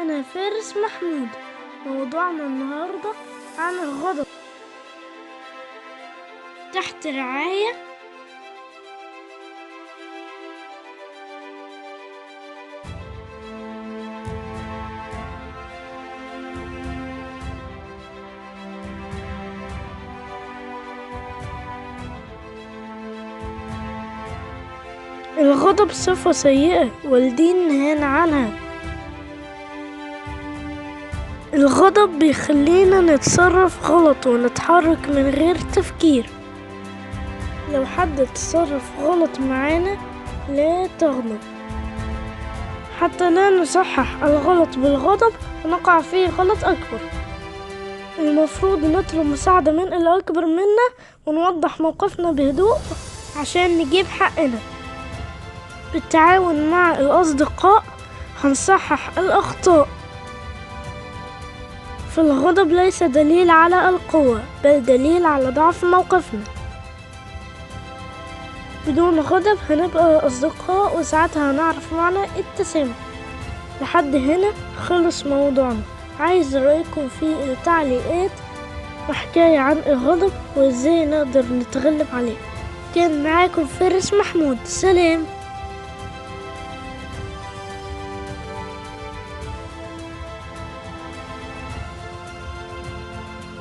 أنا فارس محمود. موضوعنا النهاردة عن الغضب تحت رعاية. الغضب صفة سيئة والدين نهانا عنها. الغضب بيخلينا نتصرف غلط ونتحرك من غير تفكير. لو حد تصرف غلط معانا لا تغضب، حتى لا نصحح الغلط بالغضب ونقع فيه غلط أكبر. المفروض نطلب مساعدة من الأكبر منا ونوضح موقفنا بهدوء عشان نجيب حقنا. بالتعاون مع الأصدقاء هنصحح الأخطاء. فالغضب ليس دليل على القوة بل دليل على ضعف موقفنا. بدون غضب هنبقى أصدقاء وساعتها هنعرف معنى التسامح. لحد هنا خلص موضوعنا. عايز رأيكم في التعليقات وحكاية عن الغضب وازاي نقدر نتغلب عليه. كان معاكم فارس محمود. سلام.